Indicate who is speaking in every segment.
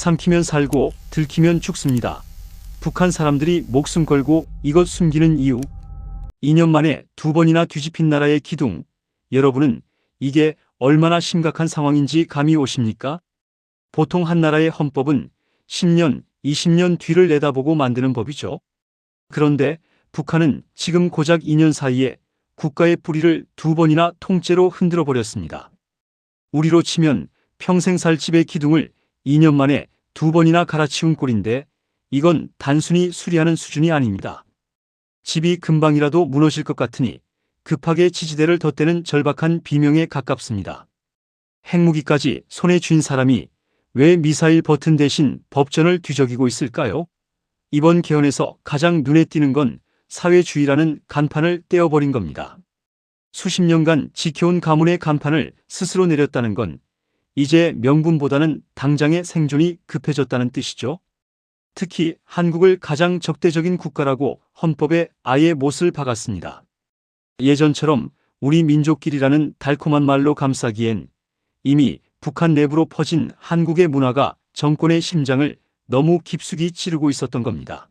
Speaker 1: 삼키면 살고 들키면 죽습니다. 북한 사람들이 목숨 걸고 이것 숨기는 이유. 2년 만에 2번이나 뒤집힌 나라의 기둥. 여러분은 이게 얼마나 심각한 상황인지 감이 오십니까? 보통 한 나라의 헌법은 10년, 20년 뒤를 내다보고 만드는 법이죠. 그런데 북한은 지금 고작 2년 사이에 국가의 뿌리를 2번이나 통째로 흔들어 버렸습니다. 우리로 치면 평생 살 집의 기둥을 2년 만에 2번이나 갈아치운 꼴인데 이건 단순히 수리하는 수준이 아닙니다. 집이 금방이라도 무너질 것 같으니 급하게 지지대를 덧대는 절박한 비명에 가깝습니다. 핵무기까지 손에 쥔 사람이 왜 미사일 버튼 대신 법전을 뒤적이고 있을까요? 이번 개헌에서 가장 눈에 띄는 건 사회주의라는 간판을 떼어버린 겁니다. 수십 년간 지켜온 가문의 간판을 스스로 내렸다는 건 이제 명분보다는 당장의 생존이 급해졌다는 뜻이죠. 특히 한국을 가장 적대적인 국가라고 헌법에 아예 못을 박았습니다. 예전처럼 우리 민족끼리라는 달콤한 말로 감싸기엔 이미 북한 내부로 퍼진 한국의 문화가 정권의 심장을 너무 깊숙이 찌르고 있었던 겁니다.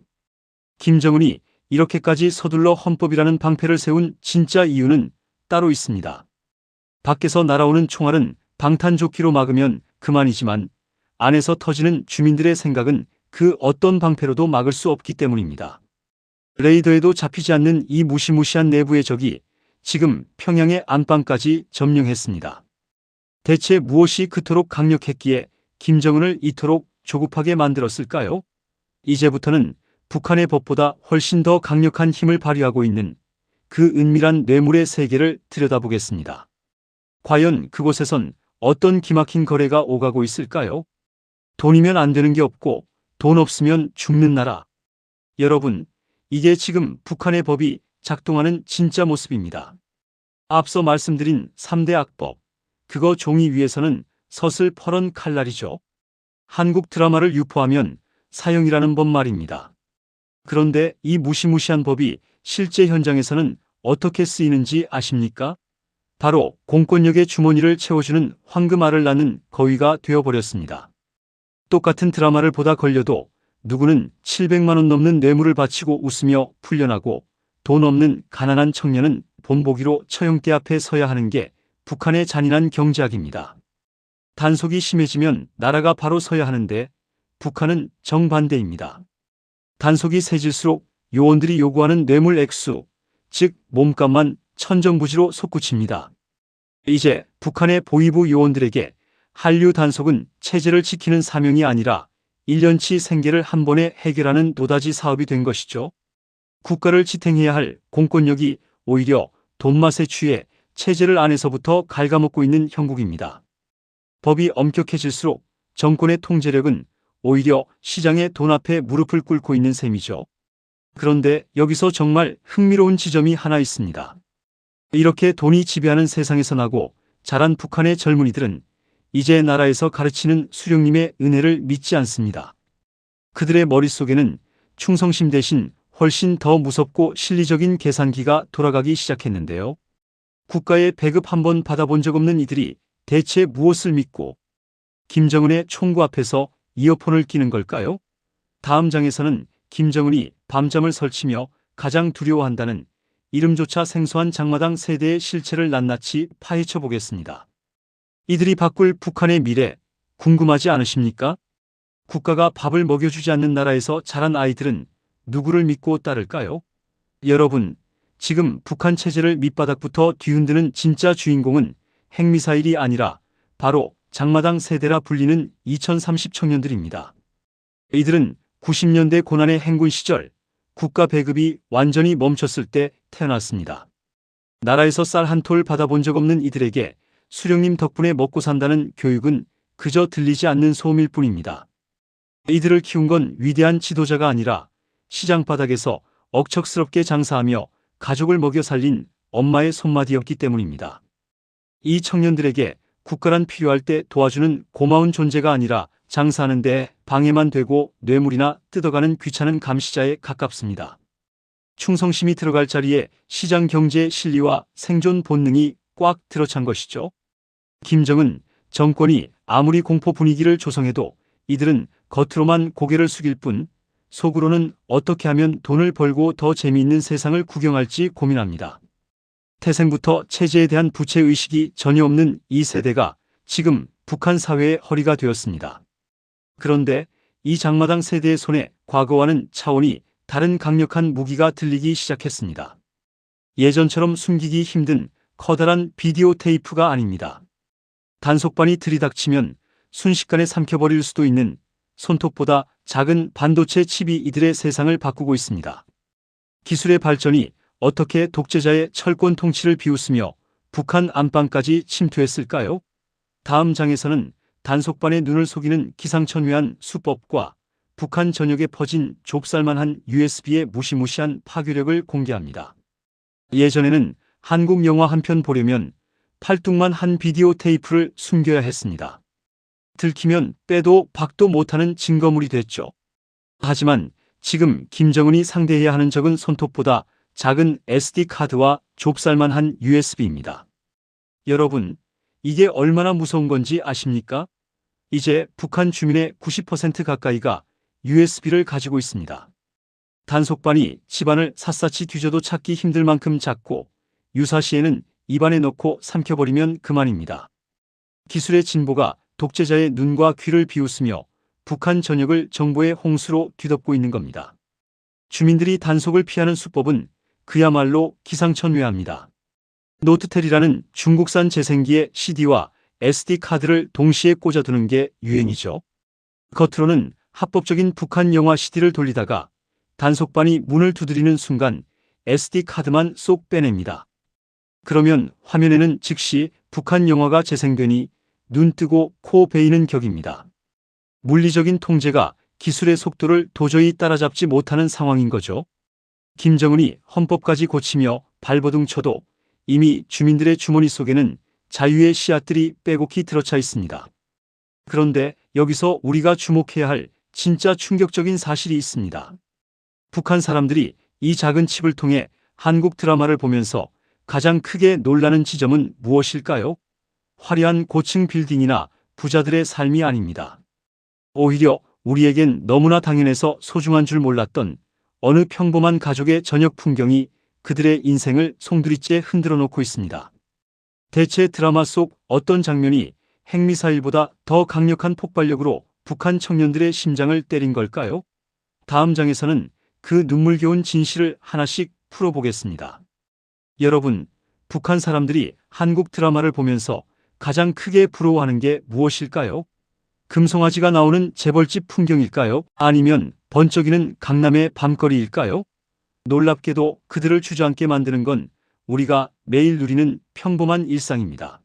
Speaker 1: 김정은이 이렇게까지 서둘러 헌법이라는 방패를 세운 진짜 이유는 따로 있습니다. 밖에서 날아오는 총알은 방탄조끼로 막으면 그만이지만 안에서 터지는 주민들의 생각은 그 어떤 방패로도 막을 수 없기 때문입니다. 레이더에도 잡히지 않는 이 무시무시한 내부의 적이 지금 평양의 안방까지 점령했습니다. 대체 무엇이 그토록 강력했기에 김정은을 이토록 조급하게 만들었을까요? 이제부터는 북한의 법보다 훨씬 더 강력한 힘을 발휘하고 있는 그 은밀한 뇌물의 세계를 들여다보겠습니다. 과연 그곳에선 어떤 기막힌 거래가 오가고 있을까요? 돈이면 안 되는 게 없고 돈 없으면 죽는 나라. 여러분, 이게 지금 북한의 법이 작동하는 진짜 모습입니다. 앞서 말씀드린 3대 악법, 그거 종이 위에서는 서슬퍼런 칼날이죠. 한국 드라마를 유포하면 사형이라는 법 말입니다. 그런데 이 무시무시한 법이 실제 현장에서는 어떻게 쓰이는지 아십니까? 바로 공권력의 주머니를 채워주는 황금알을 낳는 거위가 되어버렸습니다. 똑같은 드라마를 보다 걸려도 누구는 700만 원 넘는 뇌물을 바치고 웃으며 풀려나고 돈 없는 가난한 청년은 본보기로 처형대 앞에 서야 하는 게 북한의 잔인한 경제학입니다. 단속이 심해지면 나라가 바로 서야 하는데 북한은 정반대입니다. 단속이 세질수록 요원들이 요구하는 뇌물 액수, 즉 몸값만 천정부지로 솟구칩니다. 이제 북한의 보위부 요원들에게 한류 단속은 체제를 지키는 사명이 아니라 1년치 생계를 한 번에 해결하는 도다지 사업이 된 것이죠. 국가를 지탱해야 할 공권력이 오히려 돈맛에 취해 체제를 안에서부터 갉아먹고 있는 형국입니다. 법이 엄격해질수록 정권의 통제력은 오히려 시장의 돈 앞에 무릎을 꿇고 있는 셈이죠. 그런데 여기서 정말 흥미로운 지점이 하나 있습니다. 이렇게 돈이 지배하는 세상에서 나고 자란 북한의 젊은이들은 이제 나라에서 가르치는 수령님의 은혜를 믿지 않습니다. 그들의 머릿속에는 충성심 대신 훨씬 더 무섭고 실리적인 계산기가 돌아가기 시작했는데요. 국가의 배급 한 번 받아본 적 없는 이들이 대체 무엇을 믿고 김정은의 총구 앞에서 이어폰을 끼는 걸까요? 다음 장에서는 김정은이 밤잠을 설치며 가장 두려워한다는 이름조차 생소한 장마당 세대의 실체를 낱낱이 파헤쳐 보겠습니다. 이들이 바꿀 북한의 미래 궁금하지 않으십니까? 국가가 밥을 먹여주지 않는 나라에서 자란 아이들은 누구를 믿고 따를까요? 여러분, 지금 북한 체제를 밑바닥부터 뒤흔드는 진짜 주인공은 핵미사일이 아니라 바로 장마당 세대라 불리는 2030 청년들입니다. 이들은 90년대 고난의 행군 시절 국가 배급이 완전히 멈췄을 때 태어났습니다. 나라에서 쌀 한 톨 받아본 적 없는 이들에게 수령님 덕분에 먹고 산다는 교육은 그저 들리지 않는 소음일 뿐입니다. 이들을 키운 건 위대한 지도자가 아니라 시장 바닥에서 억척스럽게 장사하며 가족을 먹여 살린 엄마의 손맛이었기 때문입니다. 이 청년들에게 국가란 필요할 때 도와주는 고마운 존재가 아니라 장사하는 데 방해만 되고 뇌물이나 뜯어가는 귀찮은 감시자에 가깝습니다. 충성심이 들어갈 자리에 시장 경제의 실리와 생존 본능이 꽉 들어찬 것이죠. 김정은 정권이 아무리 공포 분위기를 조성해도 이들은 겉으로만 고개를 숙일 뿐 속으로는 어떻게 하면 돈을 벌고 더 재미있는 세상을 구경할지 고민합니다. 태생부터 체제에 대한 부채의식이 전혀 없는 이 세대가 지금 북한 사회의 허리가 되었습니다. 그런데 이 장마당 세대의 손에 과거와는 차원이 다른 강력한 무기가 들리기 시작했습니다. 예전처럼 숨기기 힘든 커다란 비디오 테이프가 아닙니다. 단속반이 들이닥치면 순식간에 삼켜버릴 수도 있는 손톱보다 작은 반도체 칩이 이들의 세상을 바꾸고 있습니다. 기술의 발전이 어떻게 독재자의 철권 통치를 비웃으며 북한 안방까지 침투했을까요? 다음 장에서는 단속반의 눈을 속이는 기상천외한 수법과 북한 전역에 퍼진 좁쌀만한 USB의 무시무시한 파괴력을 공개합니다. 예전에는 한국 영화 한 편 보려면 팔뚝만 한 비디오 테이프를 숨겨야 했습니다. 들키면 빼도 박도 못하는 증거물이 됐죠. 하지만 지금 김정은이 상대해야 하는 적은 손톱보다 작은 SD카드와 좁쌀만한 USB입니다. 여러분, 이게 얼마나 무서운 건지 아십니까? 이제 북한 주민의 90% 가까이가 USB를 가지고 있습니다. 단속반이 집안을 샅샅이 뒤져도 찾기 힘들 만큼 작고 유사시에는 입안에 넣고 삼켜버리면 그만입니다. 기술의 진보가 독재자의 눈과 귀를 비웃으며 북한 전역을 정보의 홍수로 뒤덮고 있는 겁니다. 주민들이 단속을 피하는 수법은 그야말로 기상천외합니다. 노트텔이라는 중국산 재생기에 CD와 SD카드를 동시에 꽂아두는 게 유행이죠. 겉으로는 합법적인 북한 영화 CD를 돌리다가 단속반이 문을 두드리는 순간 SD카드만 쏙 빼냅니다. 그러면 화면에는 즉시 북한 영화가 재생되니 눈 뜨고 코 베이는 격입니다. 물리적인 통제가 기술의 속도를 도저히 따라잡지 못하는 상황인 거죠. 김정은이 헌법까지 고치며 발버둥 쳐도 이미 주민들의 주머니 속에는 자유의 씨앗들이 빼곡히 들어차 있습니다. 그런데 여기서 우리가 주목해야 할 진짜 충격적인 사실이 있습니다. 북한 사람들이 이 작은 칩을 통해 한국 드라마를 보면서 가장 크게 놀라는 지점은 무엇일까요? 화려한 고층 빌딩이나 부자들의 삶이 아닙니다. 오히려 우리에겐 너무나 당연해서 소중한 줄 몰랐던 어느 평범한 가족의 저녁 풍경이 그들의 인생을 송두리째 흔들어 놓고 있습니다. 대체 드라마 속 어떤 장면이 핵미사일보다 더 강력한 폭발력으로 북한 청년들의 심장을 때린 걸까요? 다음 장에서는 그 눈물겨운 진실을 하나씩 풀어보겠습니다. 여러분, 북한 사람들이 한국 드라마를 보면서 가장 크게 부러워하는 게 무엇일까요? 금송아지가 나오는 재벌집 풍경일까요? 아니면 번쩍이는 강남의 밤거리일까요? 놀랍게도 그들을 주저앉게 만드는 건 우리가 매일 누리는 평범한 일상입니다.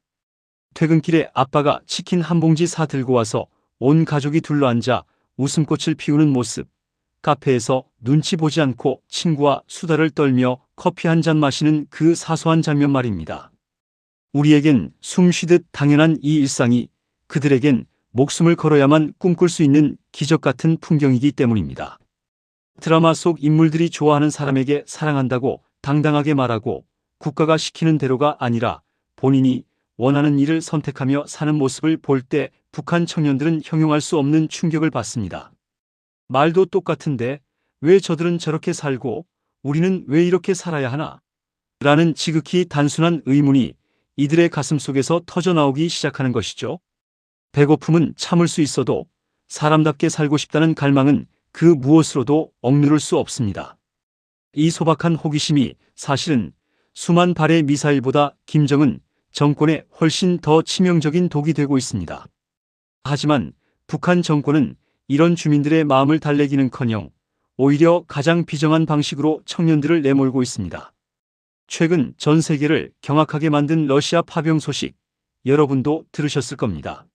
Speaker 1: 퇴근길에 아빠가 치킨 한 봉지 사 들고 와서 온 가족이 둘러앉아 웃음꽃을 피우는 모습, 카페에서 눈치 보지 않고 친구와 수다를 떨며 커피 한 잔 마시는 그 사소한 장면 말입니다. 우리에겐 숨 쉬듯 당연한 이 일상이 그들에겐 목숨을 걸어야만 꿈꿀 수 있는 기적 같은 풍경이기 때문입니다. 드라마 속 인물들이 좋아하는 사람에게 사랑한다고 당당하게 말하고 국가가 시키는 대로가 아니라 본인이 원하는 일을 선택하며 사는 모습을 볼 때 북한 청년들은 형용할 수 없는 충격을 받습니다. 말도 똑같은데 왜 저들은 저렇게 살고 우리는 왜 이렇게 살아야 하나? 라는 지극히 단순한 의문이 이들의 가슴 속에서 터져나오기 시작하는 것이죠. 배고픔은 참을 수 있어도 사람답게 살고 싶다는 갈망은 그 무엇으로도 억누를 수 없습니다. 이 소박한 호기심이 사실은 수만 발의 미사일보다 김정은 정권에 훨씬 더 치명적인 독이 되고 있습니다. 하지만 북한 정권은 이런 주민들의 마음을 달래기는커녕 오히려 가장 비정한 방식으로 청년들을 내몰고 있습니다. 최근 전 세계를 경악하게 만든 러시아 파병 소식, 여러분도 들으셨을 겁니다.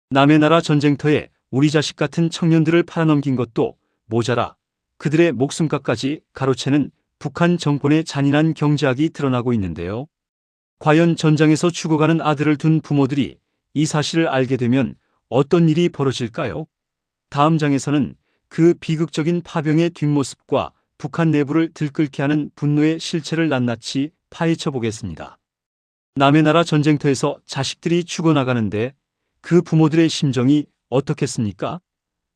Speaker 1: 남의 나라 전쟁터에 우리 자식 같은 청년들을 팔아넘긴 것도 모자라 그들의 목숨값까지 가로채는 북한 정권의 잔인한 경제학이 드러나고 있는데요. 과연 전장에서 죽어가는 아들을 둔 부모들이 이 사실을 알게 되면 어떤 일이 벌어질까요? 다음 장에서는 그 비극적인 파병의 뒷모습과 북한 내부를 들끓게 하는 분노의 실체를 낱낱이 파헤쳐 보겠습니다. 남의 나라 전쟁터에서 자식들이 죽어나가는데 그 부모들의 심정이 어떻겠습니까?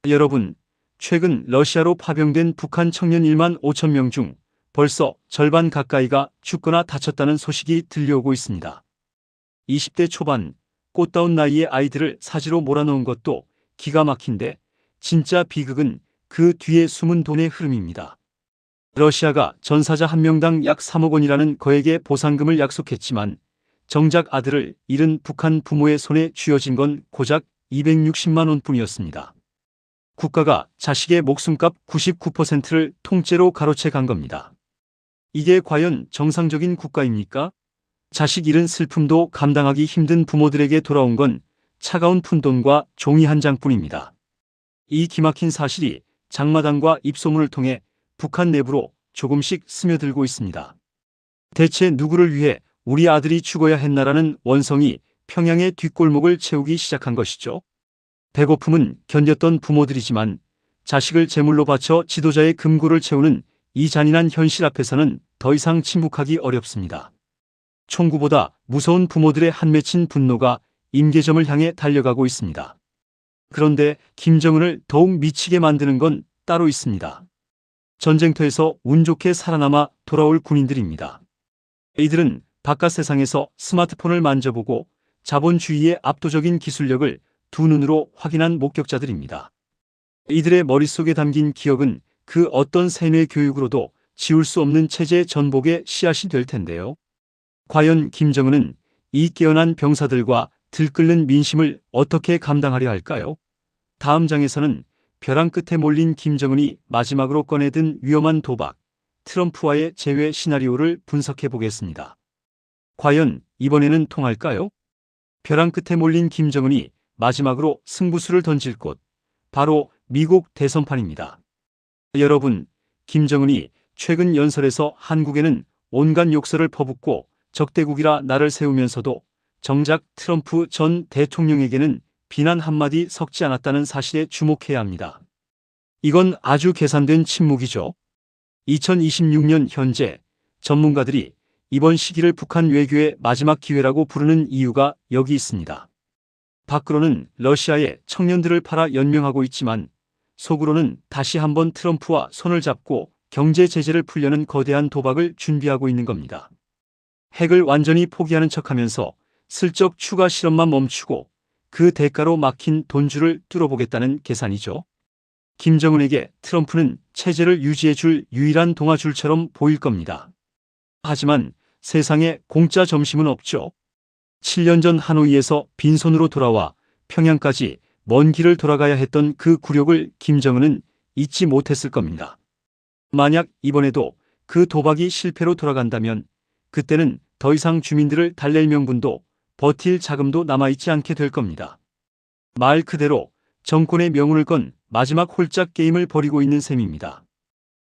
Speaker 1: 여러분, 최근 러시아로 파병된 북한 청년 1만 5천 명 중 벌써 절반 가까이가 죽거나 다쳤다는 소식이 들려오고 있습니다. 20대 초반 꽃다운 나이의 아이들을 사지로 몰아넣은 것도 기가 막힌데 진짜 비극은 그 뒤에 숨은 돈의 흐름입니다. 러시아가 전사자 한 명당 약 3억 원이라는 거액의 보상금을 약속했지만 정작 아들을 잃은 북한 부모의 손에 쥐어진 건 고작 260만 원뿐이었습니다. 국가가 자식의 목숨값 99%를 통째로 가로채 간 겁니다. 이게 과연 정상적인 국가입니까? 자식 잃은 슬픔도 감당하기 힘든 부모들에게 돌아온 건 차가운 푼돈과 종이 한 장뿐입니다. 이 기막힌 사실이 장마당과 입소문을 통해 북한 내부로 조금씩 스며들고 있습니다. 대체 누구를 위해 우리 아들이 죽어야 했나라는 원성이 평양의 뒷골목을 채우기 시작한 것이죠. 배고픔은 견뎠던 부모들이지만 자식을 제물로 바쳐 지도자의 금고를 채우는 이 잔인한 현실 앞에서는 더 이상 침묵하기 어렵습니다. 총구보다 무서운 부모들의 한맺힌 분노가 임계점을 향해 달려가고 있습니다. 그런데 김정은을 더욱 미치게 만드는 건 따로 있습니다. 전쟁터에서 운 좋게 살아남아 돌아올 군인들입니다. 이들은 바깥 세상에서 스마트폰을 만져보고 자본주의의 압도적인 기술력을 두 눈으로 확인한 목격자들입니다. 이들의 머릿속에 담긴 기억은 그 어떤 세뇌 교육으로도 지울 수 없는 체제 전복의 씨앗이 될 텐데요. 과연 김정은은 이 깨어난 병사들과 들끓는 민심을 어떻게 감당하려 할까요? 다음 장에서는 벼랑 끝에 몰린 김정은이 마지막으로 꺼내든 위험한 도박, 트럼프와의 재회 시나리오를 분석해 보겠습니다. 과연 이번에는 통할까요? 벼랑 끝에 몰린 김정은이 마지막으로 승부수를 던질 곳, 바로 미국 대선판입니다. 여러분, 김정은이 최근 연설에서 한국에는 온갖 욕설을 퍼붓고 적대국이라 나를 세우면서도 정작 트럼프 전 대통령에게는 비난 한마디 섞지 않았다는 사실에 주목해야 합니다. 이건 아주 계산된 침묵이죠. 2026년 현재 전문가들이 이번 시기를 북한 외교의 마지막 기회라고 부르는 이유가 여기 있습니다. 밖으로는 러시아에 청년들을 팔아 연명하고 있지만 속으로는 다시 한번 트럼프와 손을 잡고 경제 제재를 풀려는 거대한 도박을 준비하고 있는 겁니다. 핵을 완전히 포기하는 척하면서 슬쩍 추가 실험만 멈추고 그 대가로 막힌 돈줄을 뚫어보겠다는 계산이죠. 김정은에게 트럼프는 체제를 유지해줄 유일한 동아줄처럼 보일 겁니다. 하지만 세상에 공짜 점심은 없죠. 7년 전 하노이에서 빈손으로 돌아와 평양까지 먼 길을 돌아가야 했던 그 굴욕을 김정은은 잊지 못했을 겁니다. 만약 이번에도 그 도박이 실패로 돌아간다면 그때는 더 이상 주민들을 달랠 명분도 버틸 자금도 남아있지 않게 될 겁니다. 말 그대로 정권의 명운을 건 마지막 홀짝 게임을 벌이고 있는 셈입니다.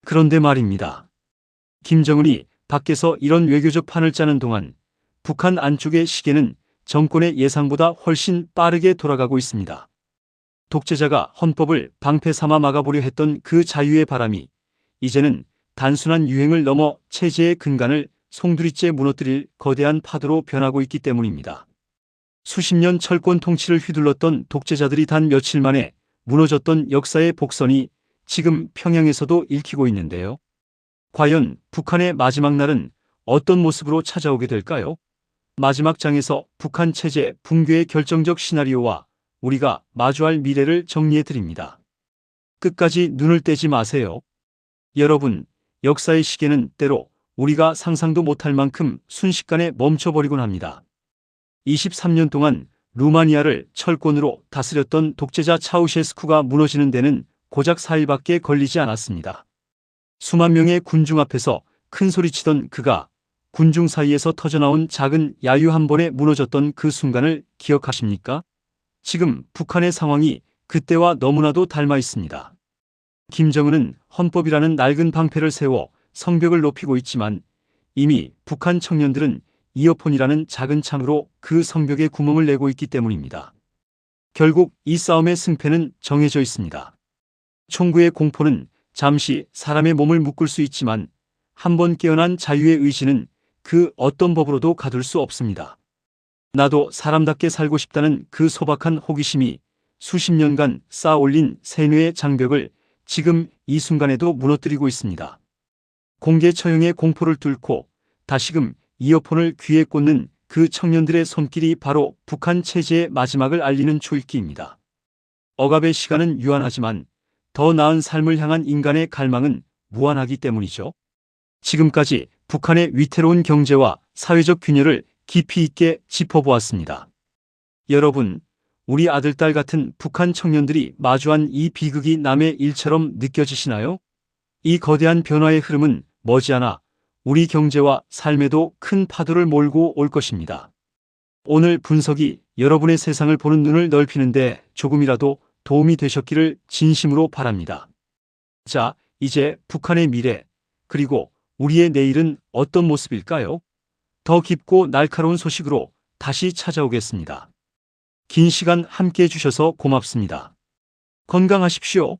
Speaker 1: 그런데 말입니다. 김정은이 밖에서 이런 외교적 판을 짜는 동안 북한 안쪽의 시계는 정권의 예상보다 훨씬 빠르게 돌아가고 있습니다. 독재자가 헌법을 방패 삼아 막아보려 했던 그 자유의 바람이 이제는 단순한 유행을 넘어 체제의 근간을 송두리째 무너뜨릴 거대한 파도로 변하고 있기 때문입니다. 수십 년 철권 통치를 휘둘렀던 독재자들이 단 며칠 만에 무너졌던 역사의 복선이 지금 평양에서도 읽히고 있는데요. 과연 북한의 마지막 날은 어떤 모습으로 찾아오게 될까요? 마지막 장에서 북한 체제 붕괴의 결정적 시나리오와 우리가 마주할 미래를 정리해 드립니다. 끝까지 눈을 떼지 마세요. 여러분, 역사의 시계는 때로 우리가 상상도 못할 만큼 순식간에 멈춰버리곤 합니다. 23년 동안 루마니아를 철권으로 다스렸던 독재자 차우셰스쿠가 무너지는 데는 고작 4일밖에 걸리지 않았습니다. 수만 명의 군중 앞에서 큰 소리치던 그가 군중 사이에서 터져나온 작은 야유 한 번에 무너졌던 그 순간을 기억하십니까? 지금 북한의 상황이 그때와 너무나도 닮아 있습니다. 김정은은 헌법이라는 낡은 방패를 세워 성벽을 높이고 있지만 이미 북한 청년들은 이어폰이라는 작은 창으로 그 성벽에 구멍을 내고 있기 때문입니다. 결국 이 싸움의 승패는 정해져 있습니다. 총구의 공포는 잠시 사람의 몸을 묶을 수 있지만 한번 깨어난 자유의 의지는 그 어떤 법으로도 가둘 수 없습니다. 나도 사람답게 살고 싶다는 그 소박한 호기심이 수십 년간 쌓아올린 세뇌의 장벽을 지금 이 순간에도 무너뜨리고 있습니다. 공개 처형의 공포를 뚫고 다시금 이어폰을 귀에 꽂는 그 청년들의 손길이 바로 북한 체제의 마지막을 알리는 초읽기입니다. 억압의 시간은 유한하지만 더 나은 삶을 향한 인간의 갈망은 무한하기 때문이죠. 지금까지 북한의 위태로운 경제와 사회적 균열을 깊이 있게 짚어보았습니다. 여러분, 우리 아들딸 같은 북한 청년들이 마주한 이 비극이 남의 일처럼 느껴지시나요? 이 거대한 변화의 흐름은 머지않아 우리 경제와 삶에도 큰 파도를 몰고 올 것입니다. 오늘 분석이 여러분의 세상을 보는 눈을 넓히는데 조금이라도 도움이 되셨기를 진심으로 바랍니다. 자, 이제 북한의 미래, 그리고 우리의 내일은 어떤 모습일까요? 더 깊고 날카로운 소식으로 다시 찾아오겠습니다. 긴 시간 함께 해주셔서 고맙습니다. 건강하십시오.